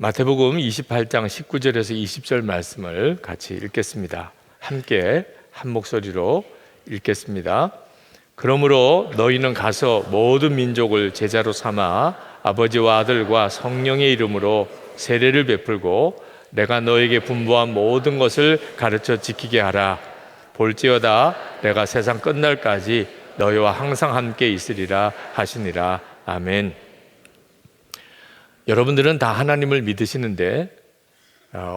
마태복음 28장 19절에서 20절 말씀을 같이 읽겠습니다. 함께 한 목소리로 읽겠습니다. 그러므로 너희는 가서 모든 민족을 제자로 삼아 아버지와 아들과 성령의 이름으로 세례를 베풀고 내가 너에게 분부한 모든 것을 가르쳐 지키게 하라. 볼지어다 내가 세상 끝날까지 너희와 항상 함께 있으리라 하시니라. 아멘. 여러분들은 다 하나님을 믿으시는데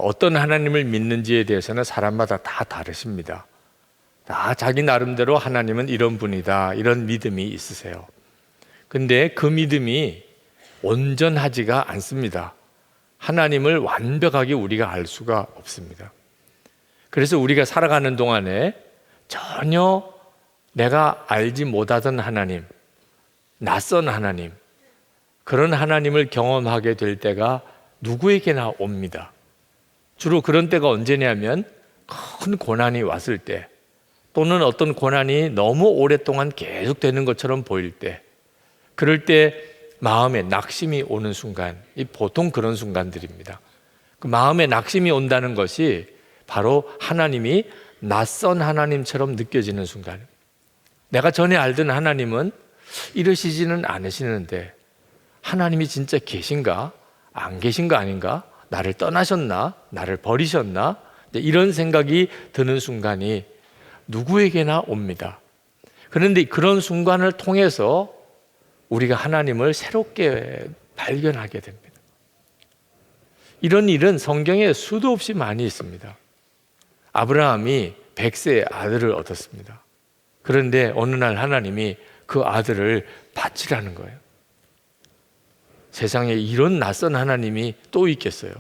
어떤 하나님을 믿는지에 대해서는 사람마다 다 다르십니다. 다 자기 나름대로 하나님은 이런 분이다, 이런 믿음이 있으세요. 근데 그 믿음이 온전하지가 않습니다. 하나님을 완벽하게 우리가 알 수가 없습니다. 그래서 우리가 살아가는 동안에 전혀 내가 알지 못하던 하나님, 낯선 하나님, 그런 하나님을 경험하게 될 때가 누구에게나 옵니다. 주로 그런 때가 언제냐면 큰 고난이 왔을 때, 또는 어떤 고난이 너무 오랫동안 계속되는 것처럼 보일 때, 그럴 때 마음에 낙심이 오는 순간, 보통 그런 순간들입니다. 그 마음에 낙심이 온다는 것이 바로 하나님이 낯선 하나님처럼 느껴지는 순간, 내가 전에 알던 하나님은 이러시지는 않으시는데 하나님이 진짜 계신가? 안 계신가 아닌가? 나를 떠나셨나? 나를 버리셨나? 이런 생각이 드는 순간이 누구에게나 옵니다. 그런데 그런 순간을 통해서 우리가 하나님을 새롭게 발견하게 됩니다. 이런 일은 성경에 수도 없이 많이 있습니다. 아브라함이 100세의 아들을 얻었습니다. 그런데 어느 날 하나님이 그 아들을 바치라는 거예요. 세상에 이런 낯선 하나님이 또 있겠어요?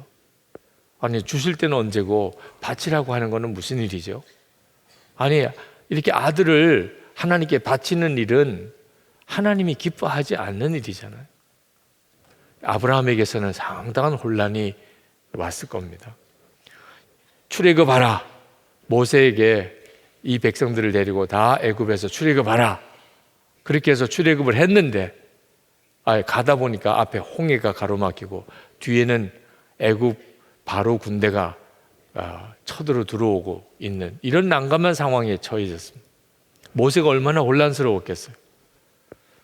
아니, 주실 때는 언제고 바치라고 하는 것은 무슨 일이죠? 아니, 이렇게 아들을 하나님께 바치는 일은 하나님이 기뻐하지 않는 일이잖아요. 아브라함에게서는 상당한 혼란이 왔을 겁니다. 출애굽하라. 모세에게 이 백성들을 데리고 다 애굽에서 출애굽하라. 그렇게 해서 출애굽을 했는데 가다 보니까 앞에 홍해가 가로막히고 뒤에는 애굽 바로 군대가 쳐들어 들어오고 있는 이런 난감한 상황에 처해졌습니다. 모세가 얼마나 혼란스러웠겠어요.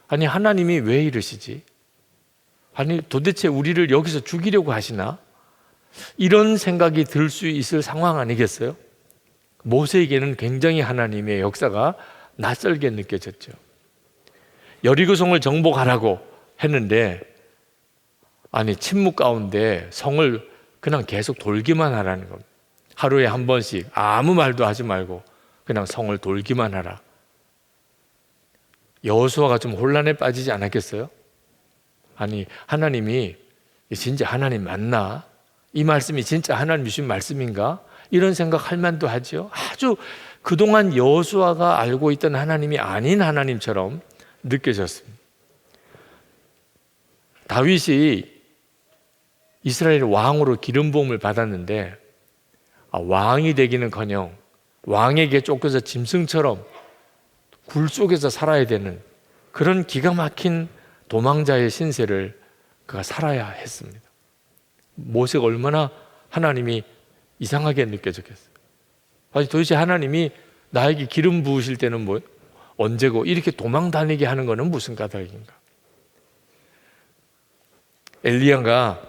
아니, 하나님이 왜 이러시지? 아니, 도대체 우리를 여기서 죽이려고 하시나? 이런 생각이 들 수 있을 상황 아니겠어요? 모세에게는 굉장히 하나님의 역사가 낯설게 느껴졌죠. 여리고성을 정복하라고 했는데, 아니, 침묵 가운데 성을 그냥 계속 돌기만 하라는 겁니다. 하루에 한 번씩 아무 말도 하지 말고 그냥 성을 돌기만 하라. 여호수아가 좀 혼란에 빠지지 않았겠어요? 아니, 하나님이 진짜 하나님 맞나? 이 말씀이 진짜 하나님 주신 말씀인가? 이런 생각할 만도 하죠. 아주 그동안 여호수아가 알고 있던 하나님이 아닌 하나님처럼 느껴졌습니다. 다윗이 이스라엘 왕으로 기름 부음을 받았는데 왕이 되기는커녕 왕에게 쫓겨서 짐승처럼 굴 속에서 살아야 되는 그런 기가 막힌 도망자의 신세를 그가 살아야 했습니다. 모세가 얼마나 하나님이 이상하게 느껴졌겠어요. 아니, 도대체 하나님이 나에게 기름 부으실 때는 언제고 이렇게 도망 다니게 하는 것은 무슨 까닭인가? 엘리야가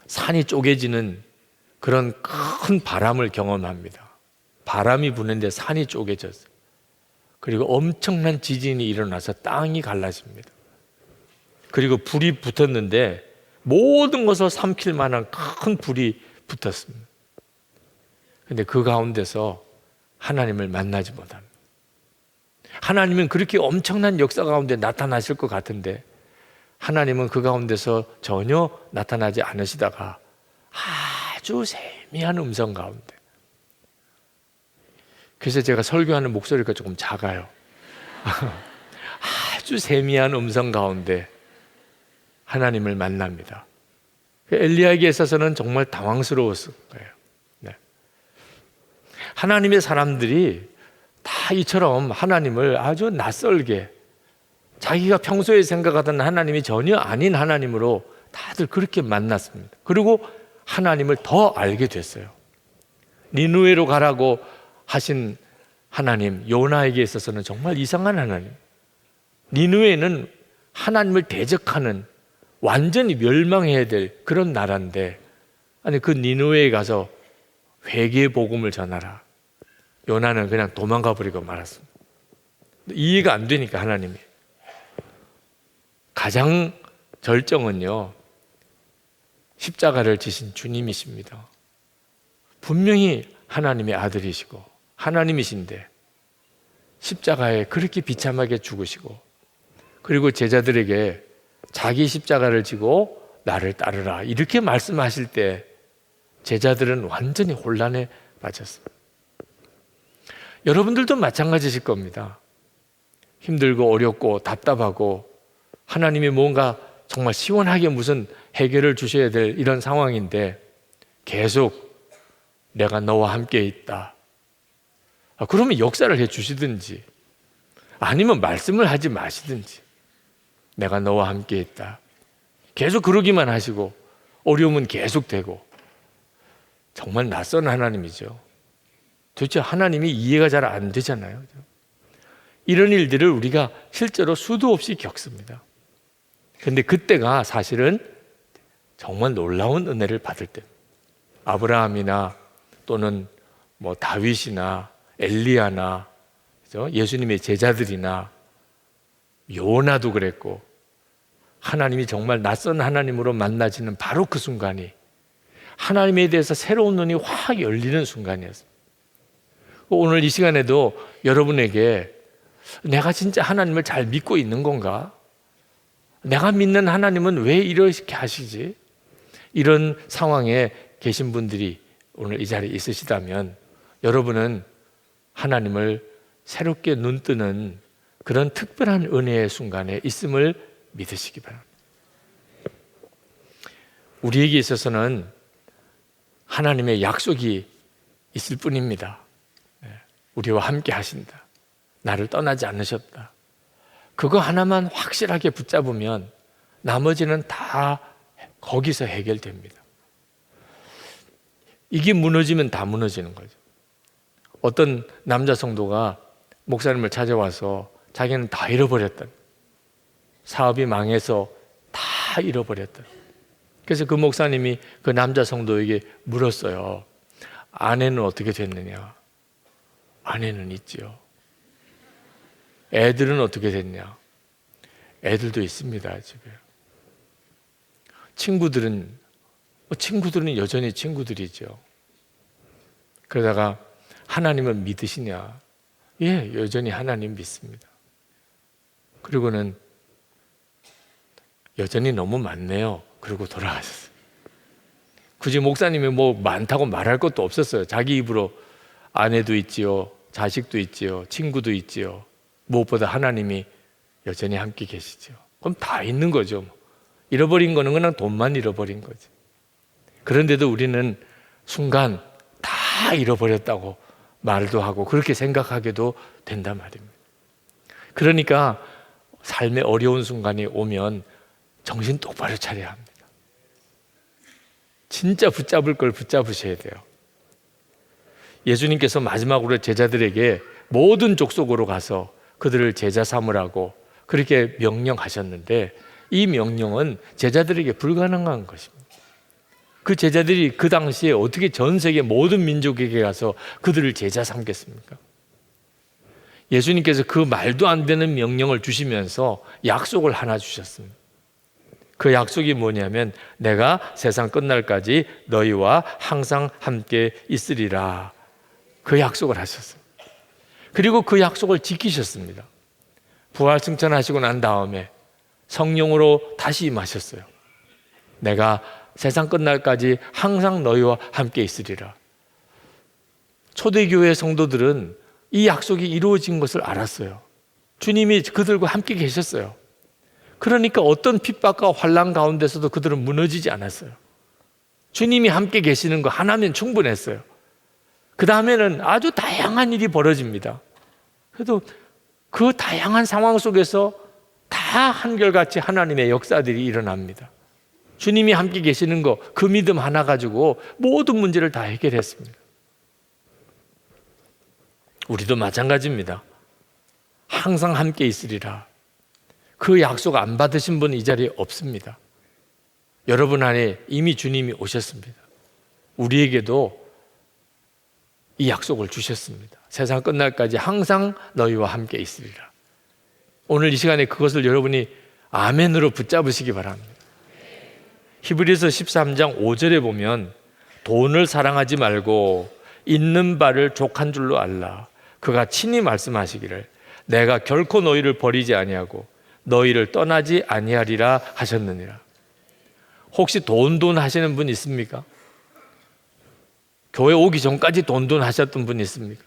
산이 쪼개지는 그런 큰 바람을 경험합니다. 바람이 부는데 산이 쪼개졌어요. 그리고 엄청난 지진이 일어나서 땅이 갈라집니다. 그리고 불이 붙었는데 모든 것을 삼킬 만한 큰 불이 붙었습니다. 그런데 그 가운데서 하나님을 만나지 못합니다. 하나님은 그렇게 엄청난 역사 가운데 나타나실 것 같은데 하나님은 그 가운데서 전혀 나타나지 않으시다가 아주 세미한 음성 가운데, 그래서 제가 설교하는 목소리가 조금 작아요. 아주 세미한 음성 가운데 하나님을 만납니다. 엘리야에게 있어서는 정말 당황스러웠을 거예요. 네. 하나님의 사람들이 다 이처럼 하나님을 아주 낯설게, 자기가 평소에 생각하던 하나님이 전혀 아닌 하나님으로 다들 그렇게 만났습니다. 그리고 하나님을 더 알게 됐어요. 니느웨로 가라고 하신 하나님, 요나에게 있어서는 정말 이상한 하나님. 니느웨는 하나님을 대적하는, 완전히 멸망해야 될 그런 나라인데, 아니 그 니느웨에 가서 회개의 복음을 전하라. 요나는 그냥 도망가 버리고 말았습니다. 이해가 안 되니까 하나님이. 가장 절정은요, 십자가를 지신 주님이십니다. 분명히 하나님의 아들이시고 하나님이신데 십자가에 그렇게 비참하게 죽으시고, 그리고 제자들에게 자기 십자가를 지고 나를 따르라 이렇게 말씀하실 때 제자들은 완전히 혼란에 빠졌습니다. 여러분들도 마찬가지실 겁니다. 힘들고 어렵고 답답하고 하나님이 뭔가 정말 시원하게 무슨 해결을 주셔야 될 이런 상황인데 계속 내가 너와 함께 있다. 그러면 역사를 해 주시든지 아니면 말씀을 하지 마시든지, 내가 너와 함께 있다. 계속 그러기만 하시고 어려움은 계속되고, 정말 낯선 하나님이죠. 도대체 하나님이 이해가 잘 안 되잖아요. 이런 일들을 우리가 실제로 수도 없이 겪습니다. 근데 그때가 사실은 정말 놀라운 은혜를 받을 때, 아브라함이나 또는 뭐 다윗이나 엘리야나, 그죠? 예수님의 제자들이나 요나도 그랬고, 하나님이 정말 낯선 하나님으로 만나지는 바로 그 순간이 하나님에 대해서 새로운 눈이 확 열리는 순간이었습니다. 오늘 이 시간에도 여러분에게 내가 진짜 하나님을 잘 믿고 있는 건가? 내가 믿는 하나님은 왜 이렇게 하시지? 이런 상황에 계신 분들이 오늘 이 자리에 있으시다면 여러분은 하나님을 새롭게 눈뜨는 그런 특별한 은혜의 순간에 있음을 믿으시기 바랍니다. 우리에게 있어서는 하나님의 약속이 있을 뿐입니다. 우리와 함께 하신다. 나를 떠나지 않으셨다. 그거 하나만 확실하게 붙잡으면 나머지는 다 거기서 해결됩니다. 이게 무너지면 다 무너지는 거죠. 어떤 남자 성도가 목사님을 찾아와서 자기는 다 잃어버렸다. 사업이 망해서 다 잃어버렸다. 그래서 그 목사님이 그 남자 성도에게 물었어요. 아내는 어떻게 됐느냐? 아내는 있지요. 애들은 어떻게 됐냐? 애들도 있습니다, 집에. 친구들은 여전히 친구들이죠. 그러다가 하나님을 믿으시냐? 예, 여전히 하나님 믿습니다. 그리고는 여전히 너무 많네요. 그리고 돌아가셨어요. 굳이 목사님이 뭐 많다고 말할 것도 없었어요. 자기 입으로 아내도 있지요, 자식도 있지요, 친구도 있지요. 무엇보다 하나님이 여전히 함께 계시죠. 그럼 다 있는 거죠. 잃어버린 거는 그냥 돈만 잃어버린 거지. 그런데도 우리는 순간 다 잃어버렸다고 말도 하고 그렇게 생각하게도 된단 말입니다. 그러니까 삶의 어려운 순간이 오면 정신 똑바로 차려야 합니다. 진짜 붙잡을 걸 붙잡으셔야 돼요. 예수님께서 마지막으로 제자들에게 모든 족속으로 가서 그들을 제자 삼으라고 그렇게 명령하셨는데, 이 명령은 제자들에게 불가능한 것입니다. 그 제자들이 그 당시에 어떻게 전 세계 모든 민족에게 가서 그들을 제자 삼겠습니까? 예수님께서 그 말도 안 되는 명령을 주시면서 약속을 하나 주셨습니다. 그 약속이 뭐냐면 내가 세상 끝날까지 너희와 항상 함께 있으리라. 그 약속을 하셨어요. 그리고 그 약속을 지키셨습니다. 부활 승천하시고 난 다음에 성령으로 다시 임하셨어요. 내가 세상 끝날까지 항상 너희와 함께 있으리라. 초대교회 성도들은 이 약속이 이루어진 것을 알았어요. 주님이 그들과 함께 계셨어요. 그러니까 어떤 핍박과 환난 가운데서도 그들은 무너지지 않았어요. 주님이 함께 계시는 거 하나면 충분했어요. 그 다음에는 아주 다양한 일이 벌어집니다. 그래도 그 다양한 상황 속에서 다 한결같이 하나님의 역사들이 일어납니다. 주님이 함께 계시는 거, 그 믿음 하나 가지고 모든 문제를 다 해결했습니다. 우리도 마찬가지입니다. 항상 함께 있으리라. 그 약속 안 받으신 분 이 자리에 없습니다. 여러분 안에 이미 주님이 오셨습니다. 우리에게도 이 약속을 주셨습니다. 세상 끝날까지 항상 너희와 함께 있으리라. 오늘 이 시간에 그것을 여러분이 아멘으로 붙잡으시기 바랍니다. 히브리서 13장 5절에 보면 돈을 사랑하지 말고 있는 바를 족한 줄로 알라. 그가 친히 말씀하시기를 내가 결코 너희를 버리지 아니하고 너희를 떠나지 아니하리라 하셨느니라. 혹시 돈 하시는 분 있습니까? 교회 오기 전까지 돈 하셨던 분 있습니까?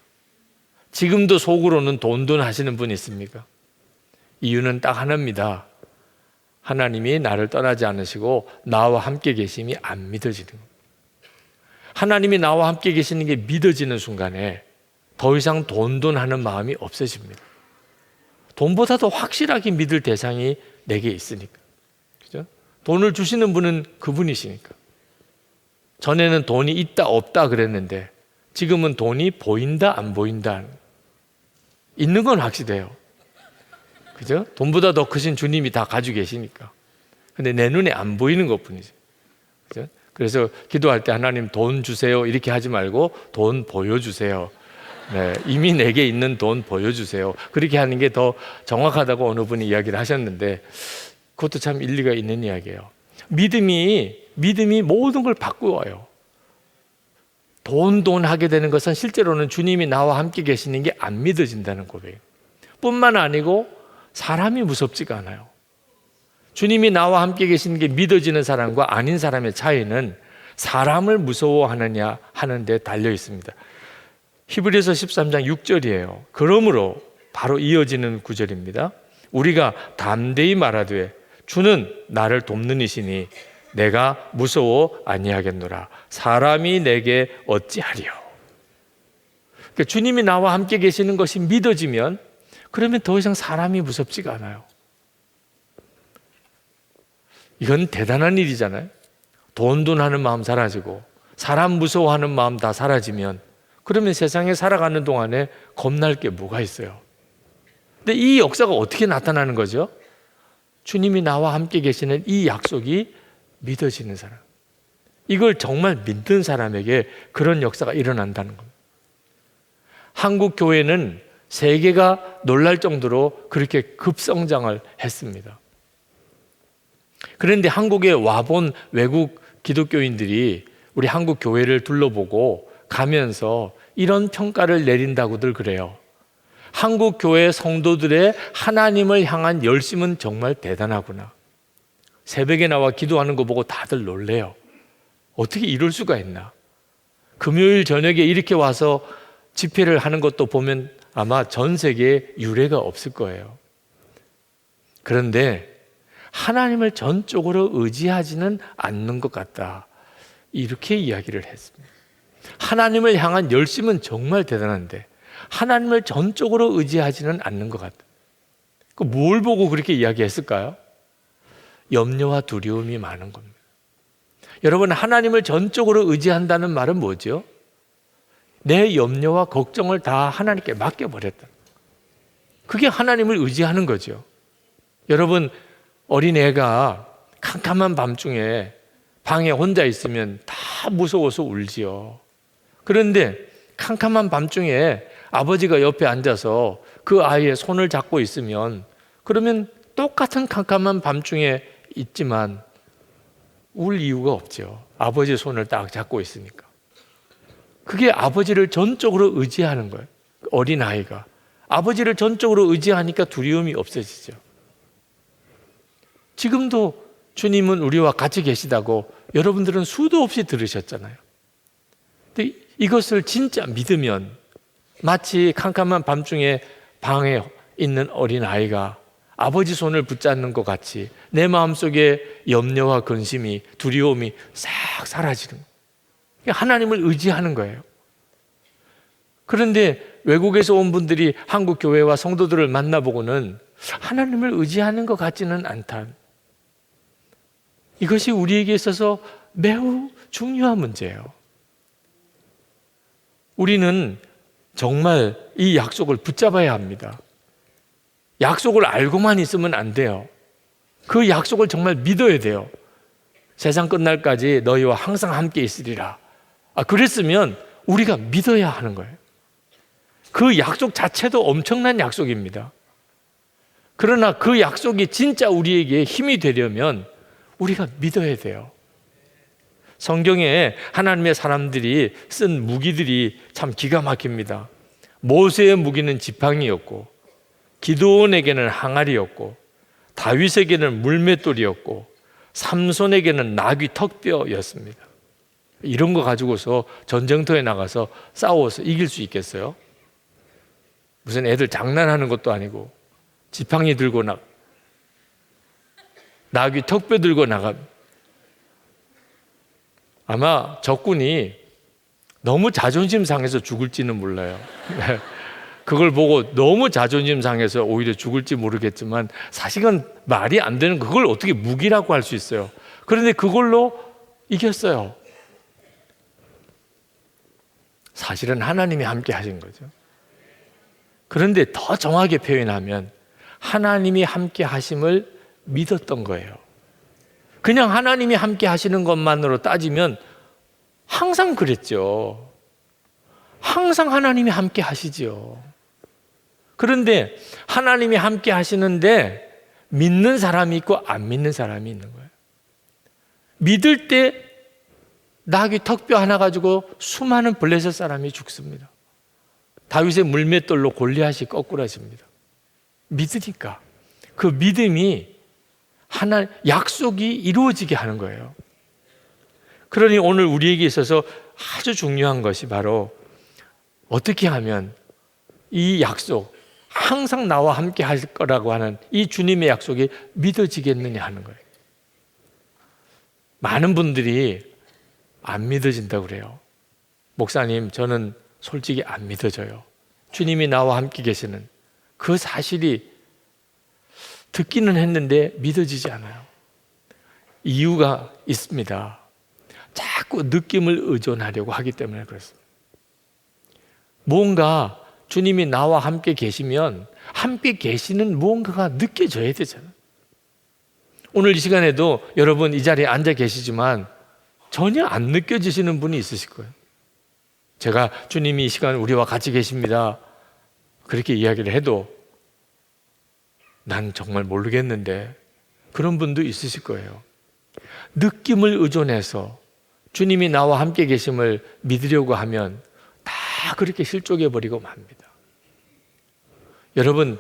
지금도 속으로는 돈 하시는 분 있습니까? 이유는 딱 하나입니다. 하나님이 나를 떠나지 않으시고 나와 함께 계심이 안 믿어지는 겁니다. 하나님이 나와 함께 계시는 게 믿어지는 순간에 더 이상 돈 하는 마음이 없어집니다. 돈보다도 확실하게 믿을 대상이 내게 있으니까. 그죠? 돈을 주시는 분은 그분이시니까. 전에는 돈이 있다 없다 그랬는데 지금은 돈이 보인다 안 보인다. 있는 건 확실해요. 그죠? 돈보다 더 크신 주님이 다 가지고 계시니까. 근데 내 눈에 안 보이는 것 뿐이죠. 그죠? 그래서 기도할 때 하나님 돈 주세요 이렇게 하지 말고 돈 보여주세요. 네, 이미 내게 있는 돈 보여주세요. 그렇게 하는 게 더 정확하다고 어느 분이 이야기를 하셨는데 그것도 참 일리가 있는 이야기예요. 믿음이 모든 걸 바꾸어요. 돈 하게 되는 것은 실제로는 주님이 나와 함께 계시는 게 안 믿어진다는 고백이에요. 뿐만 아니고 사람이 무섭지가 않아요. 주님이 나와 함께 계시는 게 믿어지는 사람과 아닌 사람의 차이는 사람을 무서워하느냐 하는 데 달려 있습니다. 히브리서 13장 6절이에요. 그러므로 바로 이어지는 구절입니다. 우리가 담대히 말하되 주는 나를 돕는 이시니 내가 무서워 아니하겠노라. 사람이 내게 어찌하리요. 그러니까 주님이 나와 함께 계시는 것이 믿어지면 그러면 더 이상 사람이 무섭지가 않아요. 이건 대단한 일이잖아요. 돈 하는 마음 사라지고 사람 무서워하는 마음 다 사라지면 그러면 세상에 살아가는 동안에 겁날 게 뭐가 있어요. 근데 이 역사가 어떻게 나타나는 거죠? 주님이 나와 함께 계시는 이 약속이 믿어지는 사람, 이걸 정말 믿는 사람에게 그런 역사가 일어난다는 겁니다. 한국 교회는 세계가 놀랄 정도로 그렇게 급성장을 했습니다. 그런데 한국에 와본 외국 기독교인들이 우리 한국 교회를 둘러보고 가면서 이런 평가를 내린다고들 그래요. 한국 교회 성도들의 하나님을 향한 열심은 정말 대단하구나. 새벽에 나와 기도하는 거 보고 다들 놀래요. 어떻게 이럴 수가 있나. 금요일 저녁에 이렇게 와서 집회를 하는 것도 보면 아마 전 세계에 유례가 없을 거예요. 그런데 하나님을 전적으로 의지하지는 않는 것 같다. 이렇게 이야기를 했습니다. 하나님을 향한 열심은 정말 대단한데 하나님을 전적으로 의지하지는 않는 것 같다. 뭘 보고 그렇게 이야기했을까요? 염려와 두려움이 많은 겁니다. 여러분, 하나님을 전적으로 의지한다는 말은 뭐죠? 내 염려와 걱정을 다 하나님께 맡겨버렸다. 그게 하나님을 의지하는 거죠. 여러분, 어린애가 캄캄한 밤중에 방에 혼자 있으면 다 무서워서 울지요. 그런데 캄캄한 밤중에 아버지가 옆에 앉아서 그 아이의 손을 잡고 있으면 그러면 똑같은 캄캄한 밤중에 있지만 울 이유가 없죠. 아버지의 손을 딱 잡고 있으니까. 그게 아버지를 전적으로 의지하는 거예요. 어린아이가 아버지를 전적으로 의지하니까 두려움이 없어지죠. 지금도 주님은 우리와 같이 계시다고 여러분들은 수도 없이 들으셨잖아요. 근데 이것을 진짜 믿으면 마치 캄캄한 밤중에 방에 있는 어린아이가 아버지 손을 붙잡는 것 같이 내 마음속에 염려와 근심이, 두려움이 싹 사라지는 거예요. 하나님을 의지하는 거예요. 그런데 외국에서 온 분들이 한국 교회와 성도들을 만나보고는 하나님을 의지하는 것 같지는 않다. 이것이 우리에게 있어서 매우 중요한 문제예요. 우리는 정말 이 약속을 붙잡아야 합니다. 약속을 알고만 있으면 안 돼요. 그 약속을 정말 믿어야 돼요. 세상 끝날까지 너희와 항상 함께 있으리라. 그랬으면 우리가 믿어야 하는 거예요. 그 약속 자체도 엄청난 약속입니다. 그러나 그 약속이 진짜 우리에게 힘이 되려면 우리가 믿어야 돼요. 성경에 하나님의 사람들이 쓴 무기들이 참 기가 막힙니다. 모세의 무기는 지팡이였고, 기드온에게는 항아리였고, 다윗에게는 물맷돌이었고, 삼손에게는 나귀 턱뼈였습니다. 이런 거 가지고서 전쟁터에 나가서 싸워서 이길 수 있겠어요? 무슨 애들 장난하는 것도 아니고 지팡이 들고 나귀 턱뼈 들고 아마 적군이 너무 자존심 상해서 죽을지는 몰라요. 그걸 보고 너무 자존심 상해서 오히려 죽을지 모르겠지만 사실은 말이 안 되는 그걸 어떻게 무기라고 할 수 있어요. 그런데 그걸로 이겼어요. 사실은 하나님이 함께 하신 거죠. 그런데 더 정확하게 표현하면 하나님이 함께 하심을 믿었던 거예요. 그냥 하나님이 함께 하시는 것만으로 따지면 항상 그랬죠. 항상 하나님이 함께 하시죠. 그런데 하나님이 함께 하시는데 믿는 사람이 있고 안 믿는 사람이 있는 거예요. 믿을 때 나귀 턱뼈 하나 가지고 수많은 블레셋 사람이 죽습니다. 다윗의 물맷돌로 골리앗이 거꾸라집니다. 믿으니까 그 믿음이 약속이 이루어지게 하는 거예요. 그러니 오늘 우리에게 있어서 아주 중요한 것이 바로 어떻게 하면 이 약속, 항상 나와 함께 할 거라고 하는 이 주님의 약속이 믿어지겠느냐 하는 거예요. 많은 분들이 안 믿어진다고 그래요. 목사님, 저는 솔직히 안 믿어져요. 주님이 나와 함께 계시는 그 사실이 듣기는 했는데 믿어지지 않아요. 이유가 있습니다. 자꾸 느낌을 의존하려고 하기 때문에 그렇습니다. 뭔가 주님이 나와 함께 계시면 함께 계시는 무언가가 느껴져야 되잖아요. 오늘 이 시간에도 여러분 이 자리에 앉아 계시지만 전혀 안 느껴지시는 분이 있으실 거예요. 제가 주님이 이 시간 우리와 같이 계십니다 그렇게 이야기를 해도 난 정말 모르겠는데 그런 분도 있으실 거예요. 느낌을 의존해서 주님이 나와 함께 계심을 믿으려고 하면 다 그렇게 실족해 버리고 맙니다. 여러분,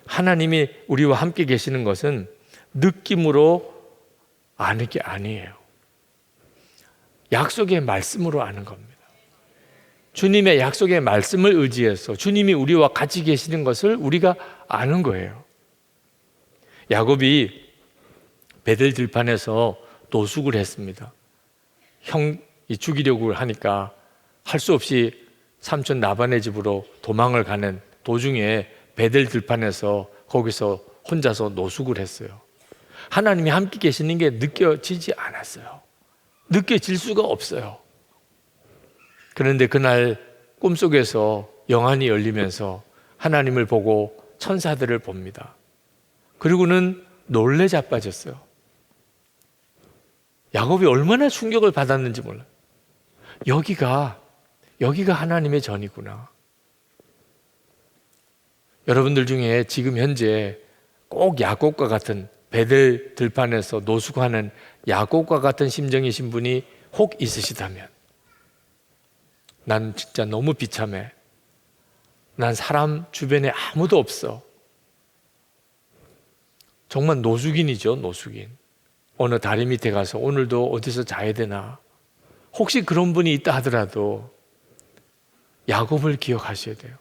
하나님이 우리와 함께 계시는 것은 느낌으로 아는 게 아니에요. 약속의 말씀으로 아는 겁니다. 주님의 약속의 말씀을 의지해서 주님이 우리와 같이 계시는 것을 우리가 아는 거예요. 야곱이 베델 들판에서 노숙을 했습니다. 형이 죽이려고 하니까 할 수 없이 삼촌 라반의 집으로 도망을 가는 도중에 베델 들판에서 거기서 혼자서 노숙을 했어요. 하나님이 함께 계시는 게 느껴지지 않았어요. 느껴질 수가 없어요. 그런데 그날 꿈속에서 영안이 열리면서 하나님을 보고 천사들을 봅니다. 그리고는 놀래 자빠졌어요. 야곱이 얼마나 충격을 받았는지 몰라요. 여기가 하나님의 전이구나. 여러분들 중에 지금 현재 꼭 야곱과 같은 베델 들판에서 노숙하는 야곱과 같은 심정이신 분이 혹 있으시다면 난 진짜 너무 비참해. 난 사람 주변에 아무도 없어. 정말 노숙인이죠, 노숙인. 어느 다리 밑에 가서 오늘도 어디서 자야 되나. 혹시 그런 분이 있다 하더라도 야곱을 기억하셔야 돼요.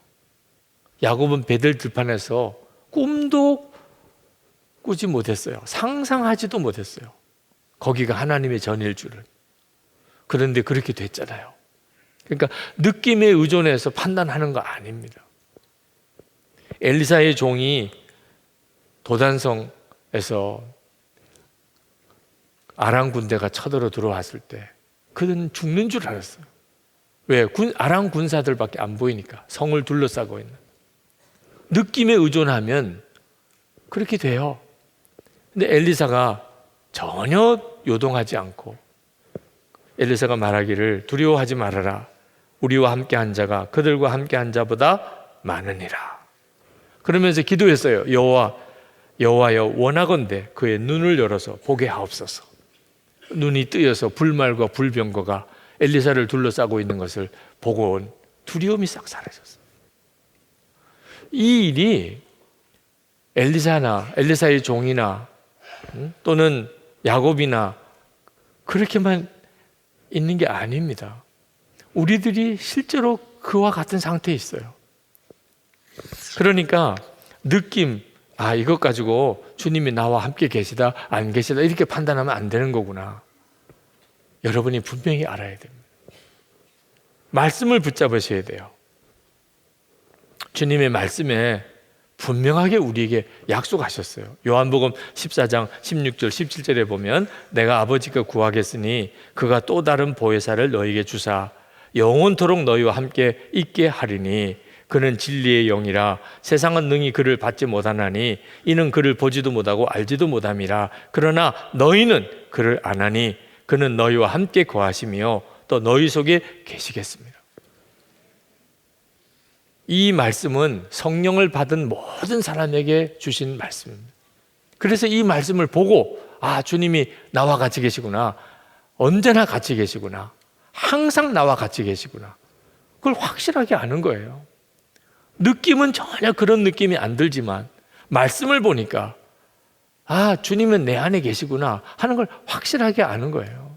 야곱은 베델 들판에서 꿈도 꾸지 못했어요. 상상하지도 못했어요. 거기가 하나님의 전일 줄을. 그런데 그렇게 됐잖아요. 그러니까 느낌에 의존해서 판단하는 거 아닙니다. 엘리사의 종이 도단성에서 아람 군대가 쳐들어 들어왔을 때 그는 죽는 줄 알았어요. 왜? 아람 군사들밖에 안 보이니까. 성을 둘러싸고 있는. 느낌에 의존하면 그렇게 돼요. 근데 엘리사가 전혀 요동하지 않고 엘리사가 말하기를 두려워하지 말아라. 우리와 함께한 자가 그들과 함께한 자보다 많으니라. 그러면서 기도했어요. 여호와여 원하건대 그의 눈을 열어서 보게 하옵소서. 눈이 뜨여서 불말과 불병거가 엘리사를 둘러싸고 있는 것을 보고 온 두려움이 싹 사라졌어요. 이 일이 엘리사의 종이나 또는 야곱이나 그렇게만 있는 게 아닙니다. 우리들이 실제로 그와 같은 상태에 있어요. 그러니까 느낌, 이것 가지고 주님이 나와 함께 계시다 안 계시다 이렇게 판단하면 안 되는 거구나. 여러분이 분명히 알아야 됩니다. 말씀을 붙잡으셔야 돼요. 주님의 말씀에 분명하게 우리에게 약속하셨어요. 요한복음 14장 16절 17절에 보면 내가 아버지께 구하겠으니 그가 또 다른 보혜사를 너희에게 주사 영원토록 너희와 함께 있게 하리니 그는 진리의 영이라 세상은 능히 그를 받지 못하나니 이는 그를 보지도 못하고 알지도 못함이라. 그러나 너희는 그를 아나니 그는 너희와 함께 거하시며 또 너희 속에 계시겠습니다. 이 말씀은 성령을 받은 모든 사람에게 주신 말씀입니다. 그래서 이 말씀을 보고 주님이 나와 같이 계시구나. 언제나 같이 계시구나. 항상 나와 같이 계시구나. 그걸 확실하게 아는 거예요. 느낌은 전혀 그런 느낌이 안 들지만 말씀을 보니까 주님은 내 안에 계시구나 하는 걸 확실하게 아는 거예요.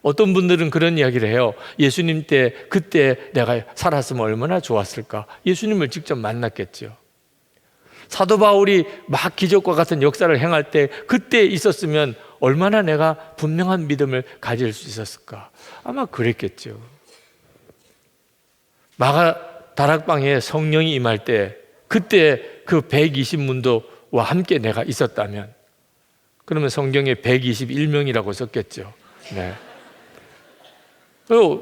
어떤 분들은 그런 이야기를 해요. 예수님 그때 내가 살았으면 얼마나 좋았을까. 예수님을 직접 만났겠죠. 사도 바울이 막 기적과 같은 역사를 행할 때 그때 있었으면 얼마나 내가 분명한 믿음을 가질 수 있었을까. 아마 그랬겠죠. 다락방에 성령이 임할 때 그때 그 120문도와 함께 내가 있었다면 그러면 성경에 121명이라고 썼겠죠. 네.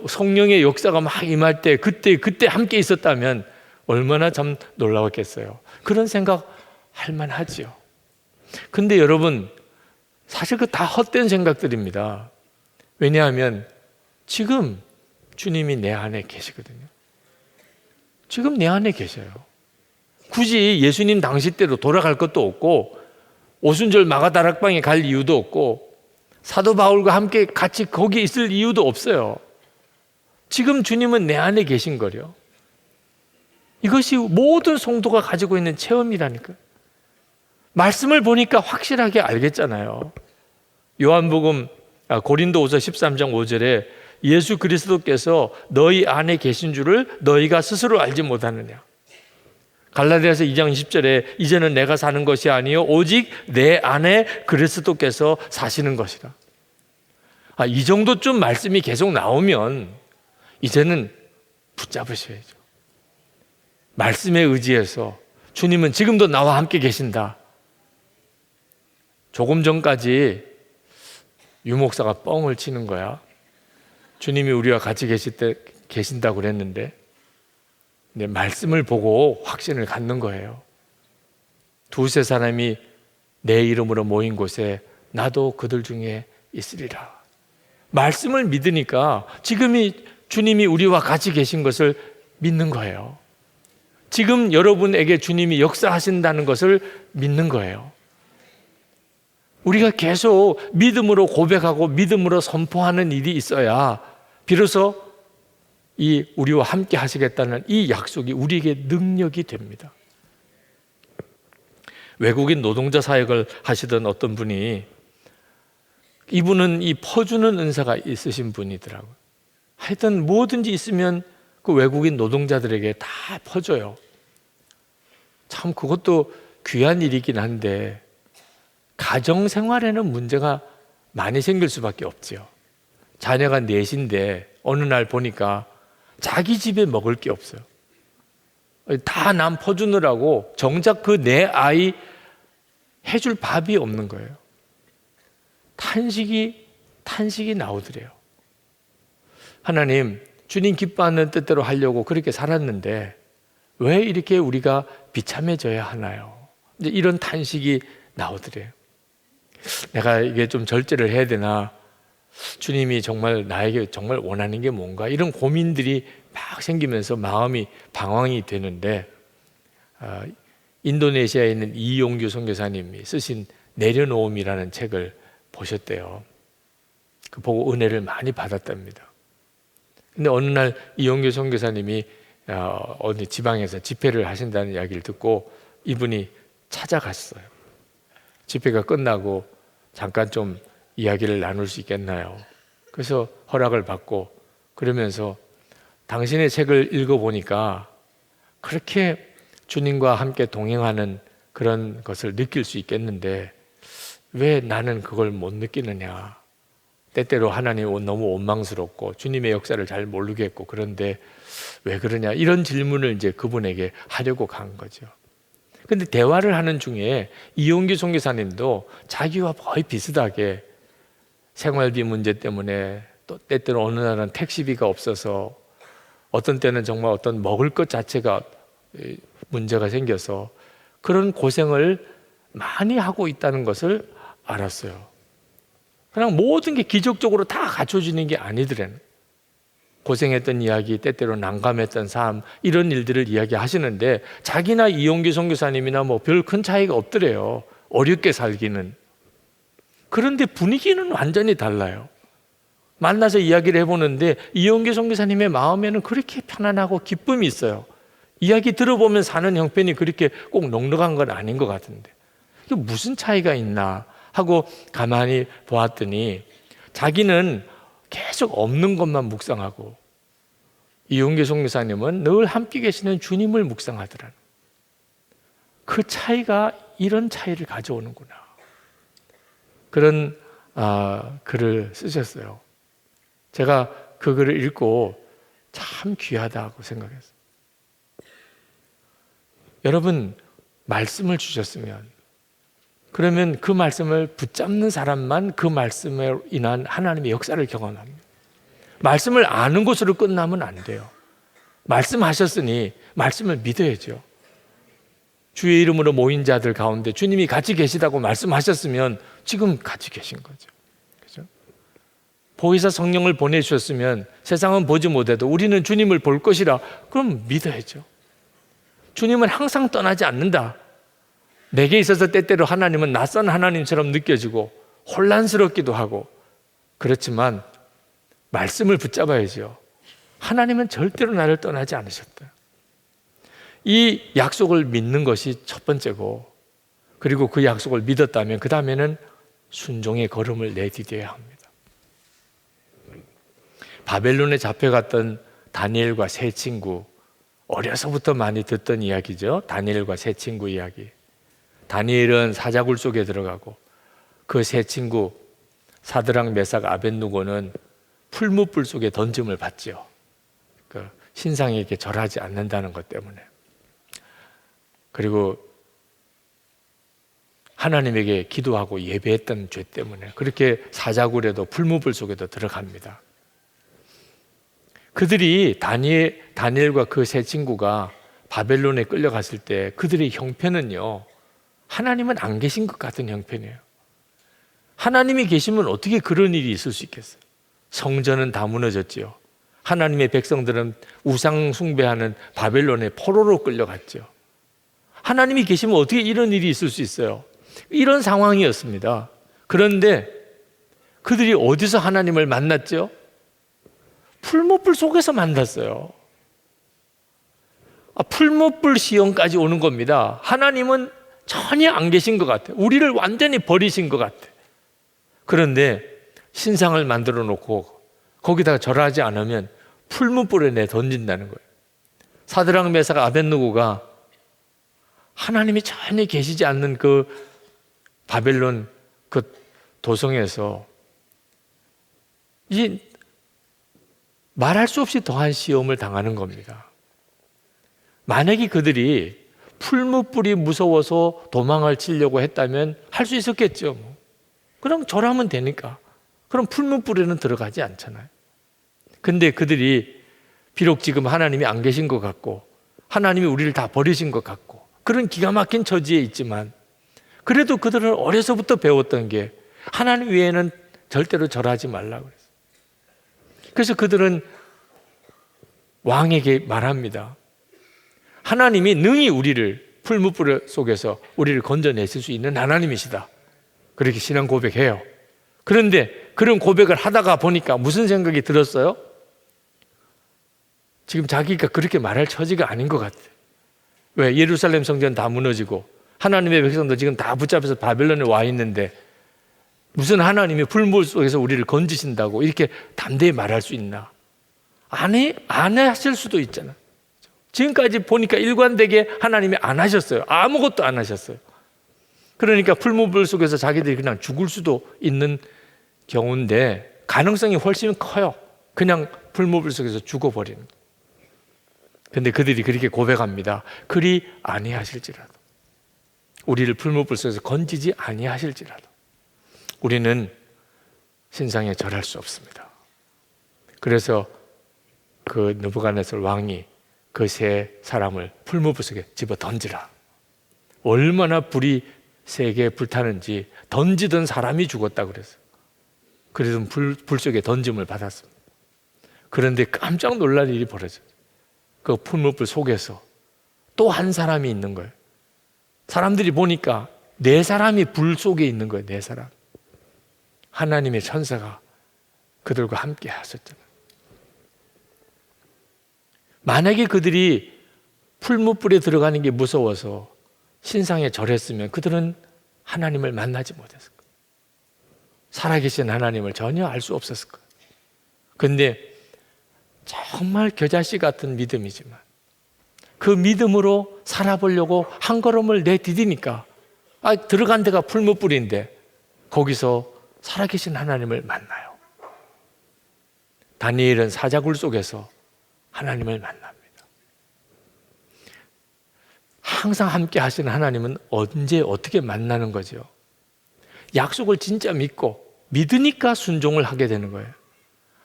성령의 역사가 막 임할 때 그때 함께 있었다면 얼마나 참 놀라웠겠어요. 그런 생각 할 만하지요. 근데 여러분 사실 그 다 헛된 생각들입니다. 왜냐하면 지금 주님이 내 안에 계시거든요. 지금 내 안에 계셔요. 굳이 예수님 당시 때로 돌아갈 것도 없고 오순절 마가다락방에 갈 이유도 없고 사도 바울과 함께 같이 거기 있을 이유도 없어요. 지금 주님은 내 안에 계신 거요. 이것이 모든 성도가 가지고 있는 체험이라니까요. 말씀을 보니까 확실하게 알겠잖아요. 요한복음 고린도후서 13장 5절에 예수 그리스도께서 너희 안에 계신 줄을 너희가 스스로 알지 못하느냐. 갈라디아서 2장 10절에 이제는 내가 사는 것이 아니요 오직 내 안에 그리스도께서 사시는 것이라. 이 정도쯤 말씀이 계속 나오면 이제는 붙잡으셔야죠. 말씀에 의지해서 주님은 지금도 나와 함께 계신다. 조금 전까지 유 목사가 뻥을 치는 거야. 주님이 우리와 같이 계신다고 그랬는데 말씀을 보고 확신을 갖는 거예요. 두세 사람이 내 이름으로 모인 곳에 나도 그들 중에 있으리라. 말씀을 믿으니까 지금이 주님이 우리와 같이 계신 것을 믿는 거예요. 지금 여러분에게 주님이 역사하신다는 것을 믿는 거예요. 우리가 계속 믿음으로 고백하고 믿음으로 선포하는 일이 있어야 비로소 우리와 함께 하시겠다는 이 약속이 우리에게 능력이 됩니다. 외국인 노동자 사역을 하시던 어떤 분이 이분은 이 퍼주는 은사가 있으신 분이더라고요. 하여튼 뭐든지 있으면 그 외국인 노동자들에게 다 퍼줘요. 참 그것도 귀한 일이긴 한데 가정생활에는 문제가 많이 생길 수밖에 없죠. 자녀가 넷인데 어느 날 보니까 자기 집에 먹을 게 없어요. 다 남 퍼주느라고 정작 그 내 아이 해줄 밥이 없는 거예요. 탄식이 나오더래요. 하나님, 주님 기뻐하는 뜻대로 하려고 그렇게 살았는데 왜 이렇게 우리가 비참해져야 하나요? 이제 이런 탄식이 나오더래요. 내가 이게 좀 절제를 해야 되나? 주님이 정말 나에게 정말 원하는 게 뭔가? 이런 고민들이 막 생기면서 마음이 방황이 되는데 인도네시아에 있는 이용규 선교사님이 쓰신 내려놓음이라는 책을 보셨대요. 그 보고 은혜를 많이 받았답니다. 근데 어느 날 이용규 선교사님이 어느 지방에서 집회를 하신다는 이야기를 듣고 이분이 찾아갔어요. 집회가 끝나고 잠깐 좀 이야기를 나눌 수 있겠나요? 그래서 허락을 받고 그러면서 당신의 책을 읽어보니까 그렇게 주님과 함께 동행하는 그런 것을 느낄 수 있겠는데 왜 나는 그걸 못 느끼느냐? 때때로 하나님 너무 원망스럽고 주님의 역사를 잘 모르겠고 그런데 왜 그러냐? 이런 질문을 이제 그분에게 하려고 간 거죠. 근데 대화를 하는 중에 이용규 선교사님도 자기와 거의 비슷하게 생활비 문제 때문에 또 때때로 어느 날은 택시비가 없어서 어떤 때는 정말 어떤 먹을 것 자체가 문제가 생겨서 그런 고생을 많이 하고 있다는 것을 알았어요. 그냥 모든 게 기적적으로 다 갖춰지는 게 아니더래요. 고생했던 이야기, 때때로 난감했던 삶, 이런 일들을 이야기하시는데 자기나 이용규 선교사님이나 뭐 별 큰 차이가 없더래요. 어렵게 살기는. 그런데 분위기는 완전히 달라요. 만나서 이야기를 해보는데 이용규 선교사님의 마음에는 그렇게 편안하고 기쁨이 있어요. 이야기 들어보면 사는 형편이 그렇게 꼭 넉넉한 건 아닌 것 같은데 이게 무슨 차이가 있나 하고 가만히 보았더니 자기는 계속 없는 것만 묵상하고 이용규 선교사님은 늘 함께 계시는 주님을 묵상하더라는 그 차이가 이런 차이를 가져오는구나. 그런 글을 쓰셨어요. 제가 그 글을 읽고 참 귀하다고 생각했어요. 여러분, 말씀을 주셨으면 그러면 그 말씀을 붙잡는 사람만 그 말씀에 인한 하나님의 역사를 경험합니다. 말씀을 아는 것으로 끝나면 안 돼요. 말씀하셨으니 말씀을 믿어야죠. 주의 이름으로 모인 자들 가운데 주님이 같이 계시다고 말씀하셨으면 지금 같이 계신 거죠. 그죠? 보혜사 성령을 보내주셨으면 세상은 보지 못해도 우리는 주님을 볼 것이라 그럼 믿어야죠. 주님은 항상 떠나지 않는다. 내게 있어서 때때로 하나님은 낯선 하나님처럼 느껴지고 혼란스럽기도 하고 그렇지만 말씀을 붙잡아야죠. 하나님은 절대로 나를 떠나지 않으셨다. 이 약속을 믿는 것이 첫 번째고 그리고 그 약속을 믿었다면 그 다음에는 순종의 걸음을 내디뎌야 합니다. 바벨론에 잡혀갔던 다니엘과 세 친구, 어려서부터 많이 듣던 이야기죠. 다니엘과 세 친구 이야기. 다니엘은 사자굴 속에 들어가고 그 세 친구 사드락, 메삭, 아벳느고는 풀무불 속에 던짐을 받죠. 그 신상에게 절하지 않는다는 것 때문에. 그리고 하나님에게 기도하고 예배했던 죄 때문에 그렇게 사자굴에도 풀무불 속에도 들어갑니다. 그들이 다니엘과 그 세 친구가 바벨론에 끌려갔을 때 그들의 형편은요, 하나님은 안 계신 것 같은 형편이에요. 하나님이 계시면 어떻게 그런 일이 있을 수 있겠어요? 성전은 다 무너졌지요. 하나님의 백성들은 우상 숭배하는 바벨론의 포로로 끌려갔죠. 하나님이 계시면 어떻게 이런 일이 있을 수 있어요? 이런 상황이었습니다. 그런데 그들이 어디서 하나님을 만났죠? 풀무불 속에서 만났어요. 풀무불 시험까지 오는 겁니다. 하나님은 전혀 안 계신 것 같아요. 우리를 완전히 버리신 것 같아요. 그런데 신상을 만들어 놓고 거기다가 절하지 않으면 풀무불에 내 던진다는 거예요. 사드락, 메삭, 아벳느고가 하나님이 전혀 계시지 않는 그 바벨론 그 도성에서 이 말할 수 없이 더한 시험을 당하는 겁니다. 만약에 그들이 풀무불이 무서워서 도망을 치려고 했다면 할 수 있었겠죠. 그럼 절하면 되니까. 그럼 풀무불에는 들어가지 않잖아요. 근데 그들이 비록 지금 하나님이 안 계신 것 같고 하나님이 우리를 다 버리신 것 같고 그런 기가 막힌 처지에 있지만 그래도 그들은 어려서부터 배웠던 게 하나님 외에는 절대로 절하지 말라고 그랬어요. 그래서 그들은 왕에게 말합니다. 하나님이 능히 우리를 풀무불 속에서 우리를 건져내실 수 있는 하나님이시다. 그렇게 신앙 고백해요. 그런데 그런 고백을 하다가 보니까 무슨 생각이 들었어요? 지금 자기가 그렇게 말할 처지가 아닌 것 같아요. 왜? 예루살렘 성전 다 무너지고 하나님의 백성도 지금 다 붙잡혀서 바벨론에 와 있는데 무슨 하나님이 풀무불 속에서 우리를 건지신다고 이렇게 담대히 말할 수 있나? 안 하실 수도 있잖아. 지금까지 보니까 일관되게 하나님이 안 하셨어요. 아무것도 안 하셨어요. 그러니까 풀무불 속에서 자기들이 그냥 죽을 수도 있는 경우인데 가능성이 훨씬 커요. 그냥 풀무불 속에서 죽어버리는. 근데 그들이 그렇게 고백합니다. 그리 아니하실지라도, 우리를 풀무불 속에서 건지지 아니하실지라도 우리는 신상에 절할 수 없습니다. 그래서 그 느부갓네살 왕이 그 세 사람을 풀무불 속에 집어 던지라. 얼마나 불이 세게 불타는지 던지던 사람이 죽었다 그랬어요. 그래서 불 속에 던짐을 받았습니다. 그런데 깜짝 놀랄 일이 벌어져요. 그 풀무불 속에서 또 한 사람이 있는 거예요. 사람들이 보니까 네 사람이 불 속에 있는 거예요. 네 사람. 하나님의 천사가 그들과 함께 하셨잖아요. 만약에 그들이 풀무불에 들어가는 게 무서워서 신상에 절했으면 그들은 하나님을 만나지 못했을 거예요. 살아계신 하나님을 전혀 알 수 없었을 거예요. 그런데 정말 겨자씨 같은 믿음이지만 그 믿음으로 살아보려고 한 걸음을 내디디니까 들어간 데가 풀무불인데 거기서 살아계신 하나님을 만나요. 다니엘은 사자굴 속에서 하나님을 만납니다. 항상 함께 하시는 하나님은 언제 어떻게 만나는 거죠? 약속을 진짜 믿으니까 순종을 하게 되는 거예요.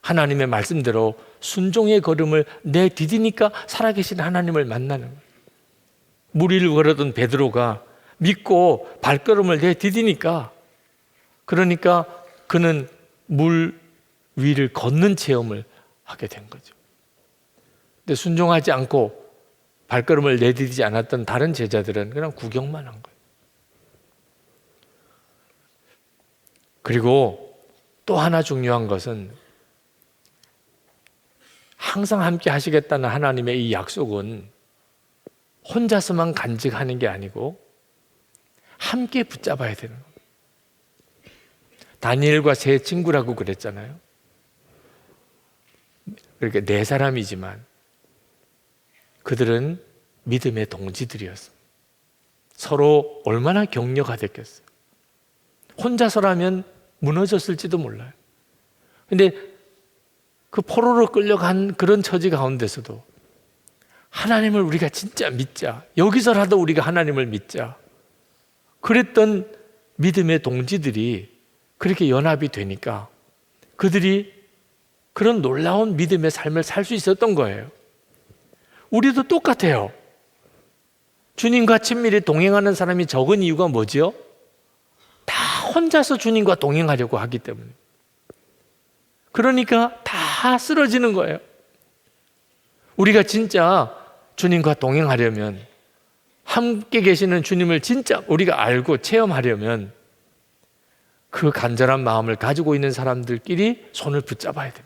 하나님의 말씀대로 순종의 걸음을 내디디니까 살아계신 하나님을 만나는 거예요. 물 위를 걸었던 베드로가 믿고 발걸음을 내디디니까 그러니까 그는 물 위를 걷는 체험을 하게 된 거죠. 근데 순종하지 않고 발걸음을 내디디지 않았던 다른 제자들은 그냥 구경만 한 거예요. 그리고 또 하나 중요한 것은 항상 함께 하시겠다는 하나님의 이 약속은 혼자서만 간직하는 게 아니고 함께 붙잡아야 되는 거예요. 다니엘과 세 친구라고 그랬잖아요. 그러니까 네 사람이지만 그들은 믿음의 동지들이었습니다. 서로 얼마나 격려가 됐겠어요. 혼자서라면 무너졌을지도 몰라요. 근데 그 포로로 끌려간 그런 처지 가운데서도 하나님을 우리가 진짜 믿자. 여기서라도 우리가 하나님을 믿자. 그랬던 믿음의 동지들이 그렇게 연합이 되니까 그들이 그런 놀라운 믿음의 삶을 살 수 있었던 거예요. 우리도 똑같아요. 주님과 친밀히 동행하는 사람이 적은 이유가 뭐지요? 다 혼자서 주님과 동행하려고 하기 때문에. 그러니까 다 쓰러지는 거예요. 우리가 진짜 주님과 동행하려면, 함께 계시는 주님을 진짜 우리가 알고 체험하려면 그 간절한 마음을 가지고 있는 사람들끼리 손을 붙잡아야 됩니다.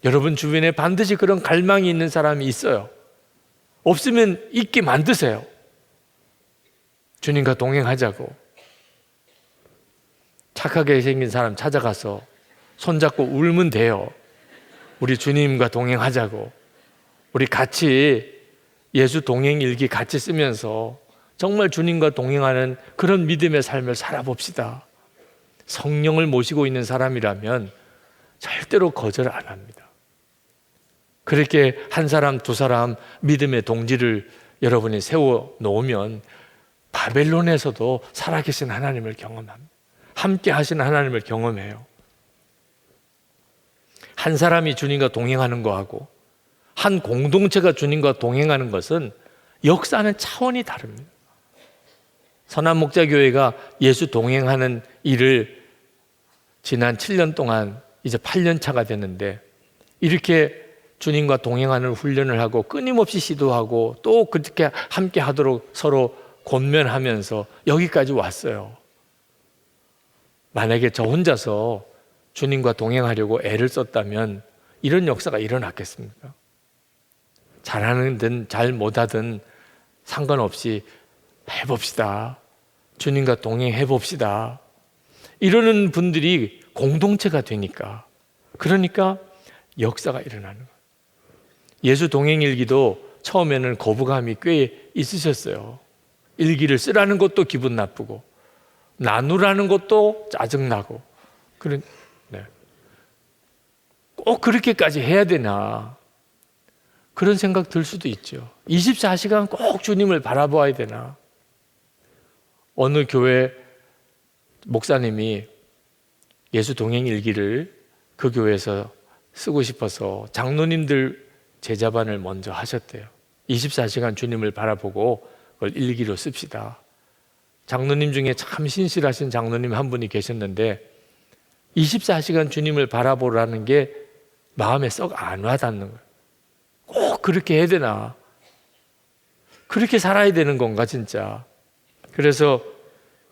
여러분 주변에 반드시 그런 갈망이 있는 사람이 있어요. 없으면 있게 만드세요. 주님과 동행하자고. 착하게 생긴 사람 찾아가서 손잡고 울면 돼요. 우리 주님과 동행하자고. 우리 같이 예수 동행 일기 같이 쓰면서 정말 주님과 동행하는 그런 믿음의 삶을 살아봅시다. 성령을 모시고 있는 사람이라면 절대로 거절 안 합니다. 그렇게 한 사람, 두 사람 믿음의 동지를 여러분이 세워 놓으면 바벨론에서도 살아계신 하나님을 경험합니다. 함께 하시는 하나님을 경험해요. 한 사람이 주님과 동행하는 거하고 한 공동체가 주님과 동행하는 것은 역사는 차원이 다릅니다. 선한목자교회가 예수 동행하는 일을 지난 7년 동안 이제 8년 차가 됐는데, 이렇게 주님과 동행하는 훈련을 하고 끊임없이 시도하고 또 그렇게 함께 하도록 서로 권면하면서 여기까지 왔어요. 만약에 저 혼자서 주님과 동행하려고 애를 썼다면 이런 역사가 일어났겠습니까? 잘하든 잘 못하든 상관없이 해봅시다. 주님과 동행해봅시다. 이러는 분들이 공동체가 되니까, 그러니까 역사가 일어나는 거예요. 예수 동행 일기도 처음에는 거부감이 꽤 있으셨어요. 일기를 쓰라는 것도 기분 나쁘고 나누라는 것도 짜증나고, 꼭 그렇게까지 해야 되나, 그런 생각 들 수도 있죠. 24시간 꼭 주님을 바라봐야 되나. 어느 교회 목사님이 예수 동행 일기를 그 교회에서 쓰고 싶어서 장로님들 제자반을 먼저 하셨대요. 24시간 주님을 바라보고 그걸 일기로 씁시다. 장로님 중에 참 신실하신 장로님 한 분이 계셨는데 24시간 주님을 바라보라는 게 마음에 썩 안 와닿는 거예요. 꼭 그렇게 해야 되나? 그렇게 살아야 되는 건가 진짜? 그래서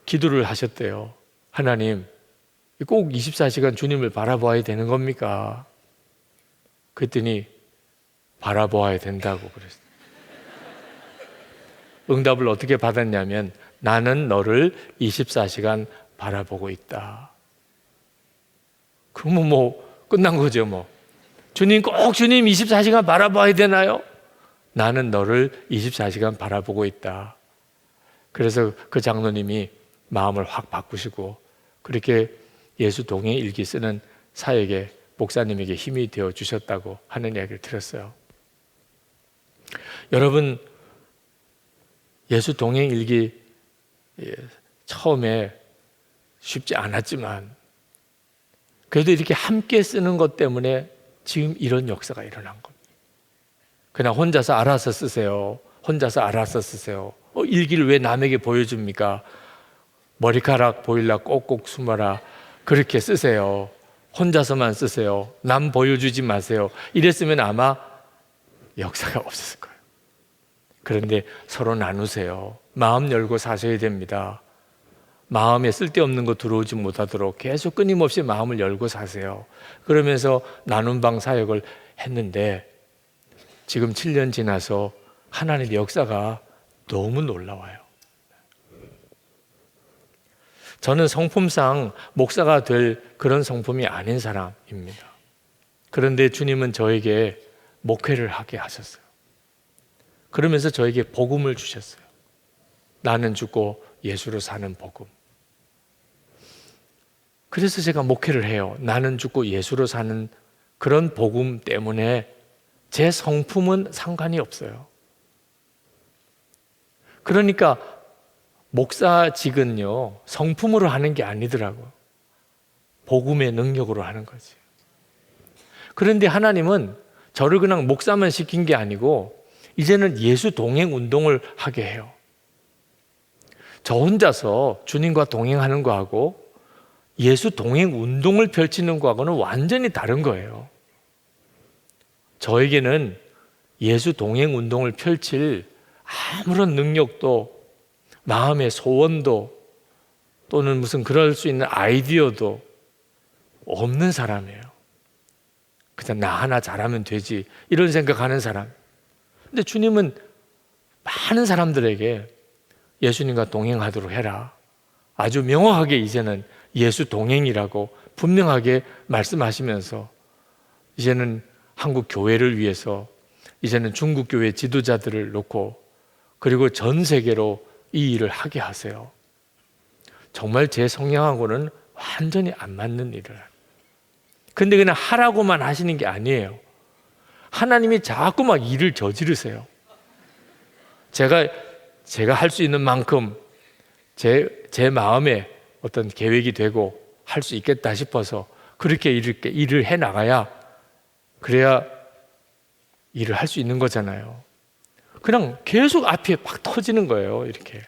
기도를 하셨대요. 하나님, 꼭 24시간 주님을 바라봐야 되는 겁니까? 그랬더니 바라보아야 된다고 그랬어요. 응답을 어떻게 받았냐면, 나는 너를 24시간 바라보고 있다. 그러면 뭐 끝난 거죠 뭐. 주님, 꼭 주님 24시간 바라봐야 되나요? 나는 너를 24시간 바라보고 있다. 그래서 그 장로님이 마음을 확 바꾸시고 그렇게 예수 동행 일기 쓰는 사역에, 목사님에게 힘이 되어 주셨다고 하는 이야기를 들었어요. 여러분, 예수 동행 일기 처음에 쉽지 않았지만 그래도 이렇게 함께 쓰는 것 때문에 지금 이런 역사가 일어난 겁니다. 그냥 혼자서 알아서 쓰세요. 혼자서 알아서 쓰세요. 일기를 왜 남에게 보여줍니까? 머리카락 보일라 꼭꼭 숨어라. 그렇게 쓰세요. 혼자서만 쓰세요. 남 보여주지 마세요. 이랬으면 아마 역사가 없었을 거예요. 그런데 서로 나누세요. 마음 열고 사셔야 됩니다. 마음에 쓸데없는 거 들어오지 못하도록 계속 끊임없이 마음을 열고 사세요. 그러면서 나눔방 사역을 했는데 지금 7년 지나서 하나님의 역사가 너무 놀라워요. 저는 성품상 목사가 될 그런 성품이 아닌 사람입니다. 그런데 주님은 저에게 목회를 하게 하셨어요. 그러면서 저에게 복음을 주셨어요. 나는 죽고 예수로 사는 복음. 그래서 제가 목회를 해요. 나는 죽고 예수로 사는 그런 복음 때문에 제 성품은 상관이 없어요. 그러니까 목사직은요, 성품으로 하는 게 아니더라고요. 복음의 능력으로 하는 거지. 그런데 하나님은 저를 그냥 목사만 시킨 게 아니고 이제는 예수 동행 운동을 하게 해요. 저 혼자서 주님과 동행하는 거하고 예수 동행 운동을 펼치는 거하고는 완전히 다른 거예요. 저에게는 예수 동행 운동을 펼칠 아무런 능력도, 마음의 소원도, 또는 무슨 그럴 수 있는 아이디어도 없는 사람이에요. 그냥 나 하나 잘하면 되지, 이런 생각하는 사람. 근데 주님은 많은 사람들에게 예수님과 동행하도록 해라. 아주 명확하게 이제는 예수 동행이라고 분명하게 말씀하시면서 이제는 한국 교회를 위해서 이제는 중국 교회 지도자들을 놓고 그리고 전 세계로 이 일을 하게 하세요. 정말 제 성향하고는 완전히 안 맞는 일을. 근데 그냥 하라고만 하시는 게 아니에요. 하나님이 자꾸 막 일을 저지르세요. 제가 할 수 있는 만큼 제 마음에 어떤 계획이 되고 할 수 있겠다 싶어서 그렇게 일을 해 나가야, 그래야 일을 할 수 있는 거잖아요. 그냥 계속 앞에 막 터지는 거예요. 이렇게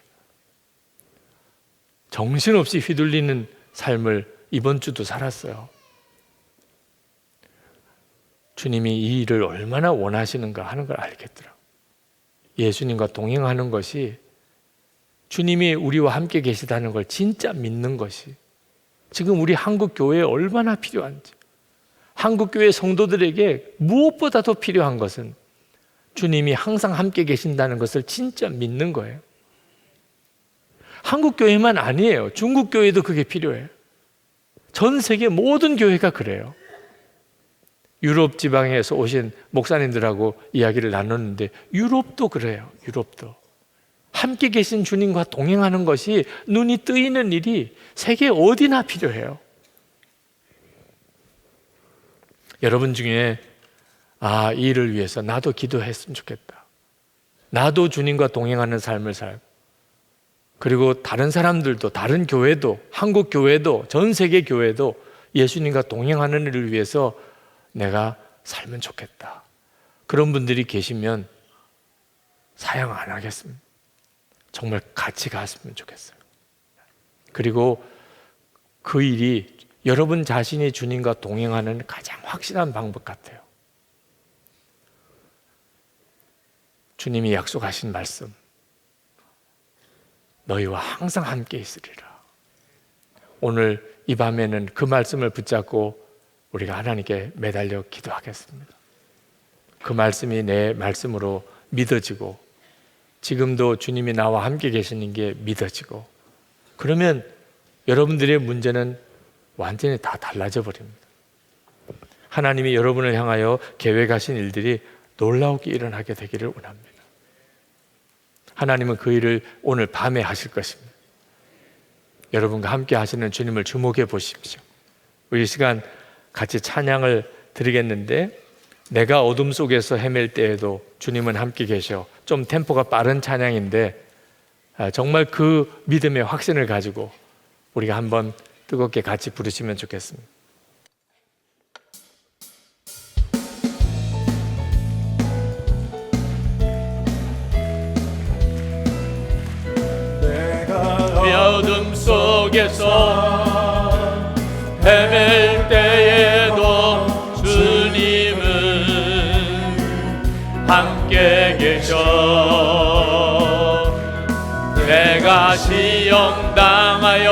정신없이 휘둘리는 삶을 이번 주도 살았어요. 주님이 이 일을 얼마나 원하시는가 하는 걸 알겠더라고요. 예수님과 동행하는 것이, 주님이 우리와 함께 계시다는 걸 진짜 믿는 것이 지금 우리 한국 교회에 얼마나 필요한지, 한국 교회 성도들에게 무엇보다도 필요한 것은 주님이 항상 함께 계신다는 것을 진짜 믿는 거예요. 한국 교회만 아니에요. 중국 교회도 그게 필요해요. 전 세계 모든 교회가 그래요. 유럽 지방에서 오신 목사님들하고 이야기를 나눴는데 유럽도 그래요. 유럽도 함께 계신 주님과 동행하는 것이, 눈이 뜨이는 일이 세계 어디나 필요해요. 여러분 중에 이 일을 위해서 나도 기도했으면 좋겠다, 나도 주님과 동행하는 삶을 살고, 그리고 다른 사람들도, 다른 교회도, 한국 교회도, 전 세계 교회도 예수님과 동행하는 일을 위해서 내가 살면 좋겠다, 그런 분들이 계시면 사양 안 하겠습니다. 정말 같이 갔으면 좋겠어요. 그리고 그 일이 여러분 자신이 주님과 동행하는 가장 확실한 방법 같아요. 주님이 약속하신 말씀, 너희와 항상 함께 있으리라. 오늘 이 밤에는 그 말씀을 붙잡고 우리가 하나님께 매달려 기도하겠습니다. 그 말씀이 내 말씀으로 믿어지고, 지금도 주님이 나와 함께 계시는 게 믿어지고, 그러면 여러분들의 문제는 완전히 다 달라져 버립니다. 하나님이 여러분을 향하여 계획하신 일들이 놀라우게 일어나게 되기를 원합니다. 하나님은 그 일을 오늘 밤에 하실 것입니다. 여러분과 함께 하시는 주님을 주목해 보십시오. 우리 시간 같이 찬양을 드리겠는데, 내가 어둠 속에서 헤맬 때에도 주님은 함께 계셔. 좀 템포가 빠른 찬양인데 정말 그 믿음의 확신을 가지고 우리가 한번 뜨겁게 같이 부르시면 좋겠습니다. 내가 어둠 속에서 헤맬 때에도 주님은 함께 계셔. 내가 시험 당하여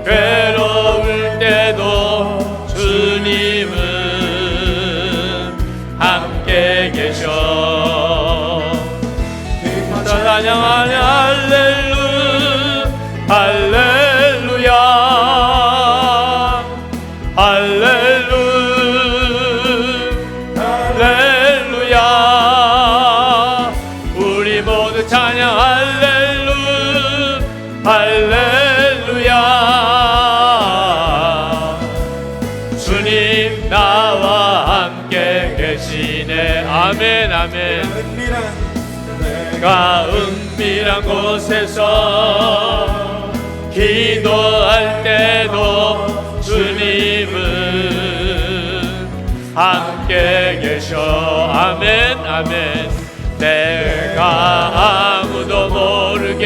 괴로울 때도 주님은 함께 계셔. 찬양하네 할렐루야 할렐루야 할렐루야 할렐루야. 우리 모두 찬양 할렐루야 할렐루야. 주님 나와 함께 계시네. 아멘 아멘. 내가 은밀한 곳에서 기도할 때도 주님은 함께 계셔. 아멘 아멘. 내가 아무도 모르게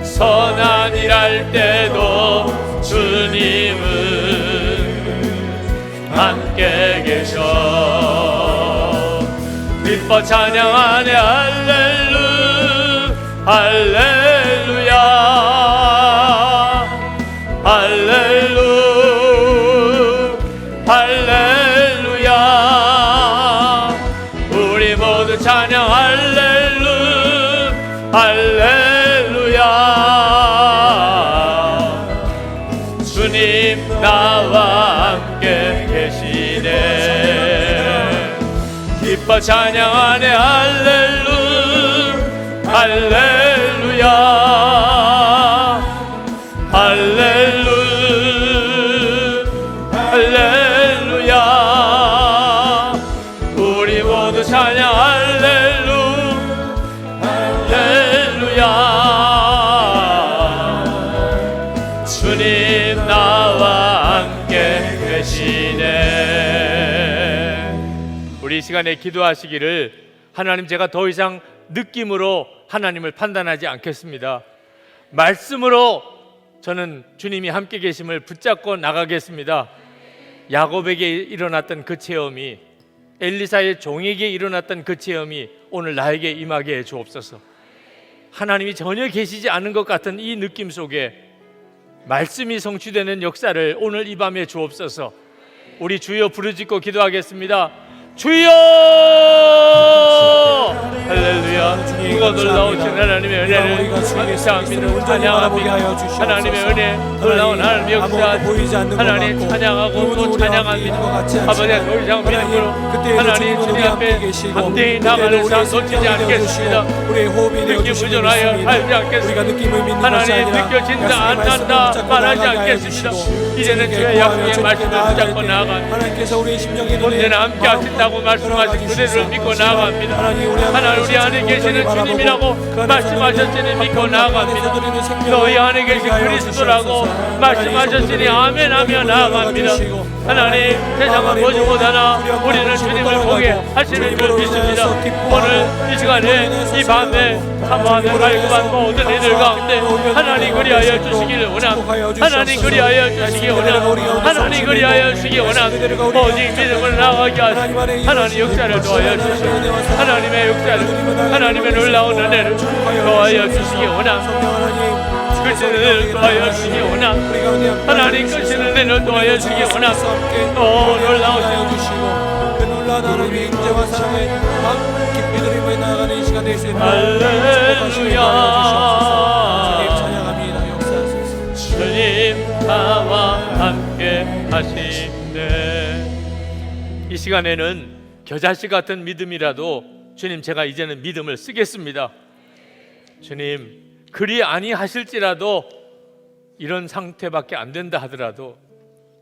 선한 일 할 때도 주님은 함께 계셔. 기뻐 찬양하네 할렐루야 할렐루야 할렐루야 할렐루야. 우리 모두 찬양 할렐루야 할렐루야. 주님 나와 함께 계시네. 기뻐 찬양하네 할렐루야 할렐루야 할렐루야 할렐루야. 우리 모두 찬양 할렐루야 할렐루야. 하시네. 우리 이 시간에 기도하시기를, 하나님, 제가 더 이상 느낌으로 하나님을 판단하지 않겠습니다. 말씀으로 저는 주님이 함께 계심을 붙잡고 나가겠습니다. 야곱에게 일어났던 그 체험이, 엘리사의 종에게 일어났던 그 체험이 오늘 나에게 임하게 해 주옵소서. 하나님이 전혀 계시지 않은 것 같은 이 느낌 속에 말씀이 성취되는 역사를 오늘 이 밤에 주옵소서. 우리 주여 부르짖고 기도하겠습니다. 주여! 할렐루야. 누가 놀라우신 하나님의 은혜를 감사합니다. 찬양합니다. 하나님의 은혜, 놀라운 하나님의 역사, 하나님 찬양하고 또 찬양합니다. 아버지, 더 이상 믿음으로 하나님 주님 앞에 담대히 나가는 삶 놓치지 않겠습니다. 느낌 부존하여 살지 않겠습니다. 하나님 느껴진다 안 난다 말하지 않겠습니다. 이제는 주의 약속의 말씀을 붙잡고 나아갑니다. 언제나 함께 하신다고 말씀하신 그대를 믿고 나아갑니다. 하나님, 우리 안에 계시는 주님이라고 말씀하셨으니 믿고 나아갑니다. 너희 안에 계신 그리스도라고 말씀하셨으니 아멘 하며 나아갑니다. 하나님, 세상은 보지 못하나 우리는 주님을 보게 하시는 줄 믿습니다. 오늘 이 시간에 이 밤에 사모하는 발급한 모든 이들 가운데 하나님 그리하여 주시기를 원합니다. 하나님 그리하여 주시기 원합니다. 하나님 그리하여 주시기 원합니다. 오직 믿음을 나가게 하시고 하나님 역사를 도와여 주시고 하나님의 역사를, 하나님의 놀라운 은혜를 도와여 주시기 원합니다. 끝을 은혜를 도와여 주시기 원합니다. 하나님 끝을 은혜를 도와여 주시기 원합니다. 놀라우신 주시고 그 놀라운 하나님의 인자와 사랑에 깊이 드리며 나아가는 이 시간 될 수 있도록 할렐루야. 주님 찬양합니다. 역사하소서. 주님 나와 함께 하시네. 이 시간에는 겨자씨 같은 믿음이라도 주님, 제가 이제는 믿음을 쓰겠습니다. 주님, 그리 아니하실지라도, 이런 상태밖에 안 된다 하더라도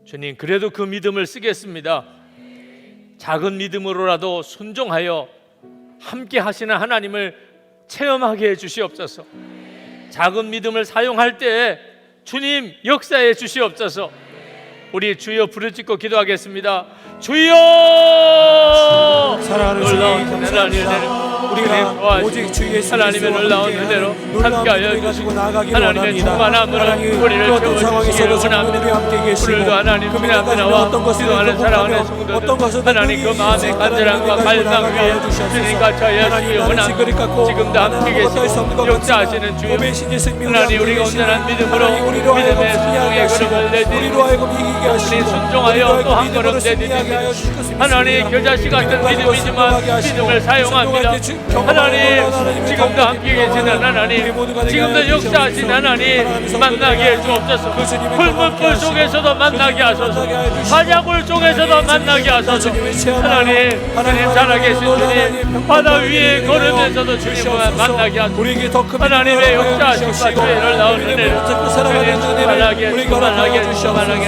주님, 그래도 그 믿음을 쓰겠습니다. 작은 믿음으로라도 순종하여 함께 하시는 하나님을 체험하게 해 주시옵소서. 작은 믿음을 사용할 때 주님 역사해 주시옵소서. 우리 주여 부르짖고 기도하겠습니다. 주여! 놀라운 하나님의 은혜를, 우리가 오직 주 예수 하나님의 놀라운 은혜로 함께하여 주시고 하나님의 충만함으로 우리를 채워주시기를 원합니다. 오늘도 하나님 주님 앞에 나와 기도하는 사랑하는 성도들, 하나님 그 마음의 간절함과 갈망 위에 주님 같이 하시기 원합니다. 지금도 함께 계시고 역사하시는 주님, 하나님 우리가 온전한 믿음으로 믿음의 순종의 걸음을 내딛고 우리 순종하여 또 한 걸음 내딛고 하나님, 겨자씨 같은 믿음이지만 믿음을 사용합니다. 하나님, 지금도 함께 계시는 하나님, 지금도 역사하신 하나님 만나게 해 주옵소서. 붉은 속에서도 만나게 하소서. 한약골 속에서도 만나게 하소서. 하나님, 주님 살아계신 주님, 바다 위에 걸으면서도 주님을 만나게 하소서. 하나님의 역사하신 바다를 나오는 은혜를 주님 충만하게 충만하게 충만하게 충만하게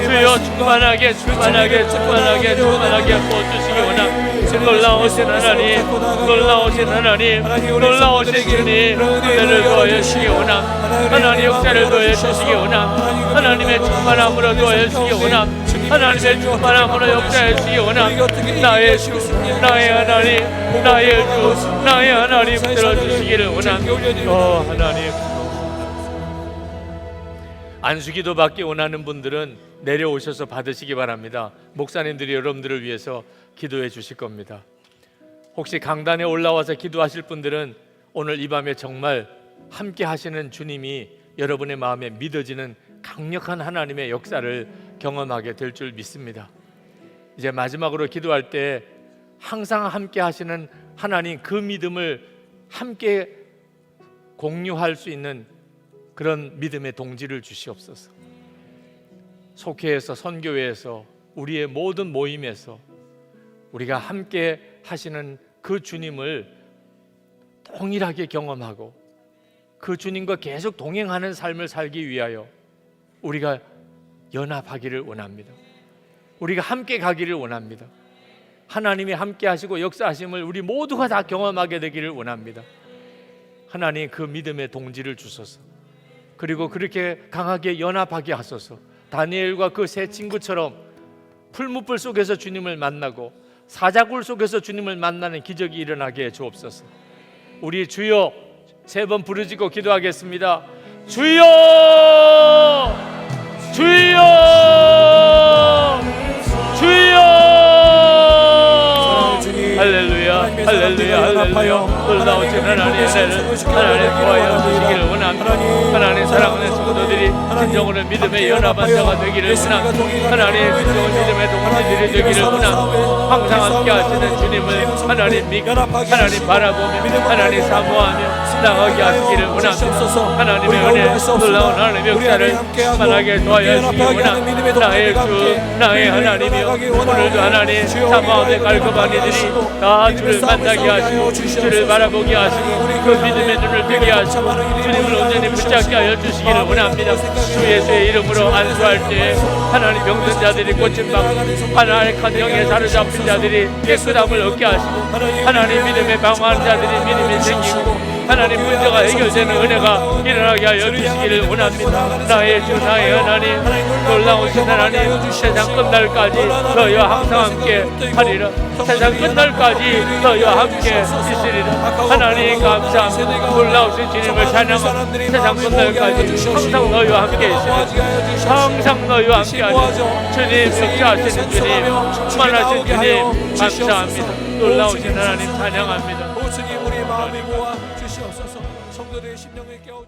주여 충만하게 충만하게 충만하게 충만하게 부어주시기 원합니다. 놀라우신 하나님, 놀라우신 하나님, 놀라우신 주님, 은혜를 도와여 주시기 원합니다. 하나님 역사를 도와여 주시기 원합니다. 하나님의 충만함으로 도와여 주시기 원합니다. 하나님의 충만함으로 역사해 주시기 원합니다. 나의 주, 나의 하나님, 나의 주, 나의 하나님 들어주시기를 원합니다. 하나님, 안수기도 받기 원하는 분들은 내려오셔서 받으시기 바랍니다. 목사님들이 여러분들을 위해서 기도해 주실 겁니다. 혹시 강단에 올라와서 기도하실 분들은 오늘 이 밤에 정말 함께 하시는 주님이 여러분의 마음에 믿어지는 강력한 하나님의 역사를 경험하게 될 줄 믿습니다. 이제 마지막으로 기도할 때 항상 함께 하시는 하나님, 그 믿음을 함께 공유할 수 있는 그런 믿음의 동지를 주시옵소서. 속회에서, 선교회에서, 우리의 모든 모임에서 우리가 함께 하시는 그 주님을 동일하게 경험하고 그 주님과 계속 동행하는 삶을 살기 위하여 우리가 연합하기를 원합니다. 우리가 함께 가기를 원합니다. 하나님이 함께 하시고 역사하심을 우리 모두가 다 경험하게 되기를 원합니다. 하나님, 그 믿음의 동지를 주소서. 그리고 그렇게 강하게 연합하게 하소서. 다니엘과 그 세 친구처럼 풀무불 속에서 주님을 만나고 사자굴 속에서 주님을 만나는 기적이 일어나게 해 주옵소서. 우리 주여 세 번 부르짖고 기도하겠습니다. 주여, 주여, 주여. 할렐루야, 할렐루야, 할렐루야. 놀라우신 하나님의 은혜를 하나님 도와여 주시기를 원합니다. 하나님 사랑하는 성도들이 진정으로 믿음의 연합한 자가 되기를 원합니다. 하나님 진정한 믿음의 동물들이 되기를 원합니다. 항상 함께 하시는 주님을 하나님 믿고 하나님 바라보며 하나님 사모하며 나가게 하시기를 원합니다. 하나님의 은혜 놀라운 하나님의 역사를 만나게 도와여 주시기를 원합니다. 나의 주 나의 하나님이여, 오늘도 하나님 사모함에 갈급한 이들이 다 주를 만나게 하시고 주를 바라보게 하시고 그 믿음의 눈을 뜨게 하시고 주님을 온전히 붙잡게 하여 주시기를 원합니다. 주 예수의 이름으로 안수할 때에 하나님 병든 자들이 고침받고 하나님 간영에 사로잡힌 자들이 깨끗함을 얻게 하시고 하나님 믿음에 방황하는 자들이 믿음이 생기고 하나님 문제가 해결되는 은혜가 일어나게 하여 주시기를 원합니다. 나의 주 나의 하나님 놀라우신 하나님, 세상 끝날까지 너희와 항상 함께 하리라. 세상 끝날까지 너희와 함께 있으리라. 하나님 감사합니다. 놀라우신 주님을 찬양하고 세상 끝날까지 항상 너희와 함께 있으리라. 항상 너희와 함께 하리라. 주님 역사하시는 주님, 충만하신 주님 감사합니다. 놀라우신 하나님 찬양합니다. 오직 우리 마음이 모아 주시옵소서. 성도들의 심령을 깨워